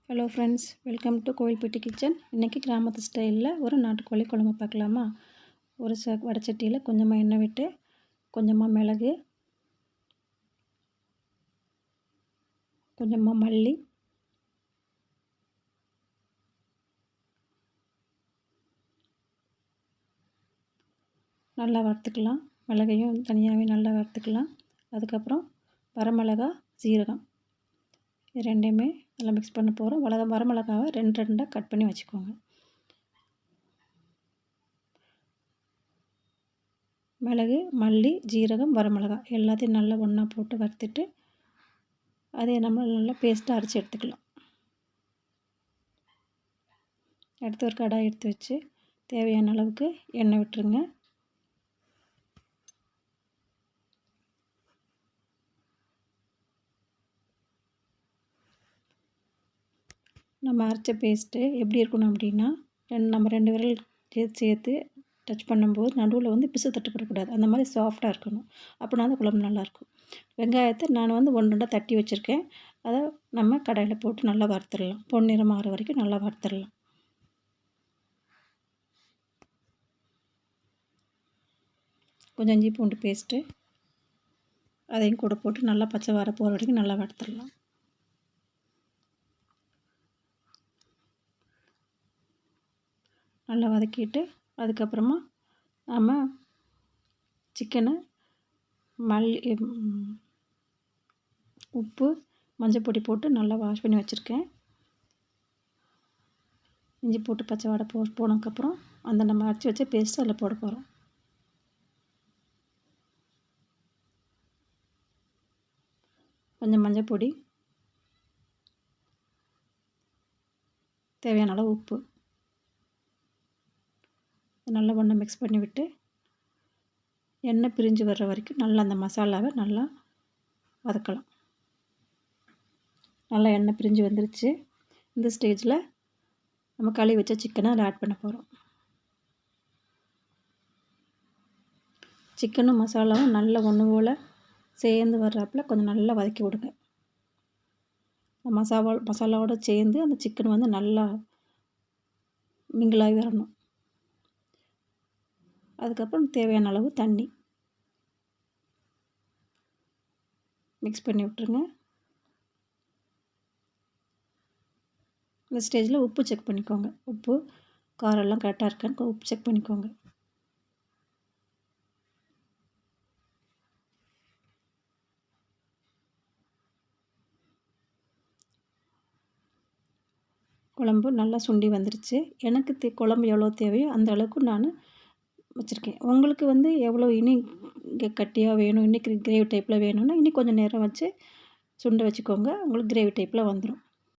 Hello friends, welcome to Kovilpatti kitchen. இன்றைக்கி கிராமத்து ஸ்டைலில் ஒரு நாட்டுக்கோழி குழம்பு பார்க்கலாமா? ஒரு வடச்சட்டியில் கொஞ்சமாக எண்ணெய் விட்டு, கொஞ்சமாக மிளகு, கொஞ்சமாக மல்லி, நல்லா வறுத்துக்கலாம். மிளகையும் தனியாகவே நல்லா வறுத்துக்கலாம். அதுக்கப்புறம் வரமிளகா, சீரகம் இது ரெண்டையுமே நல்லா மிக்ஸ் பண்ண போகிறோம். வரமிளகாவை ரெண்டாக கட் பண்ணி வச்சுக்கோங்க. மிளகு, மல்லி, ஜீரகம், வரமிளகா எல்லாத்தையும் நல்லா ஒன்றா போட்டு வறுத்துட்டு அதை நம்ம நல்லா பேஸ்ட்டாக அரைச்சி எடுத்துக்கலாம். எடுத்து ஒரு கடாய் எடுத்து வச்சு தேவையான அளவுக்கு எண்ணெய் விட்டுருங்க. நம்ம அரைச்ச பேஸ்ட்டு எப்படி இருக்கணும் அப்படின்னா, நம்ம 2 விரல் சேர்த்து டச் பண்ணும்போது நடுவில் பிசு தட்டுப்படக்கூடாது. அந்த மாதிரி சாஃப்டாக இருக்கணும். அப்படின்னா அந்த குழம்பு நல்லாயிருக்கும். வெங்காயத்தை நான் 1 2 தட்டி வச்சுருக்கேன். அதை நம்ம கடாயில் போட்டு நல்லா வறுத்துடலாம். பொன்னிறம் ஆகிற வரைக்கும் நல்லா வறுத்துடலாம். கொஞ்சம் இஞ்சி பூண்டு பேஸ்ட்டு அதையும் கூட போட்டு நல்லா பச்சை வாடை போகிற வரைக்கும் நல்லா வறுத்துடலாம். நல்லா வதக்கிட்டு அதுக்கப்புறமா நம்ம சிக்கனை உப்பு, மஞ்சள் பொடி போட்டு நல்லா வாஷ் பண்ணி வச்சுருக்கேன். இஞ்சி போட்டு பச்சை வாடை போனதுக்கப்புறம் அந்த நம்ம அரைச்சி வச்ச பேஸ்ட்டு அதில் போட போகிறோம். கொஞ்சம் மஞ்சள் பொடி, தேவையான அளவு உப்பு நல்லா ஒன்றா மிக்ஸ் பண்ணி விட்டு எண்ணெய் பிரிஞ்சு வர்ற வரைக்கும் நல்லா அந்த மசாலாவை நல்லா வதக்கலாம். நல்லா எண்ணெய் பிரிஞ்சு வந்துருச்சு. இந்த ஸ்டேஜில் நம்ம கழுவி வச்ச சிக்கனை அதில் ஆட் பண்ண போகிறோம். சிக்கனும் மசாலாவும் நல்லா ஒன்று போல் சேர்ந்து வர்றாப்புல கொஞ்சம் நல்லா வதக்கி விடுங்க. மசாலாவோடு சேர்ந்து அந்த சிக்கன் நல்லா மிங்கிளாகி வரணும். அதுக்கப்புறம் தேவையான அளவு தண்ணி மிக்ஸ் பண்ணி விட்டுருங்க. இந்த ஸ்டேஜில் உப்பு செக் பண்ணிக்கோங்க. உப்பு காரெல்லாம் கரெக்டாக இருக்கான்னு உப்பு செக் பண்ணிக்கோங்க. குழம்பு நல்லா சுண்டி வந்துருச்சு. எனக்கு குழம்பு எவ்வளோ தேவையோ அந்த அளவுக்கு நான் வச்சுருக்கேன். உங்களுக்கு எவ்வளோ இனி கட்டியாக வேணும், இன்னைக்கு கிரேவி டைப்பில் வேணும்னா இன்னும் கொஞ்சம் நேரம் வச்சு சுண்ட வச்சுக்கோங்க. உங்களுக்கு கிரேவி டைப்பில் வந்துடும்.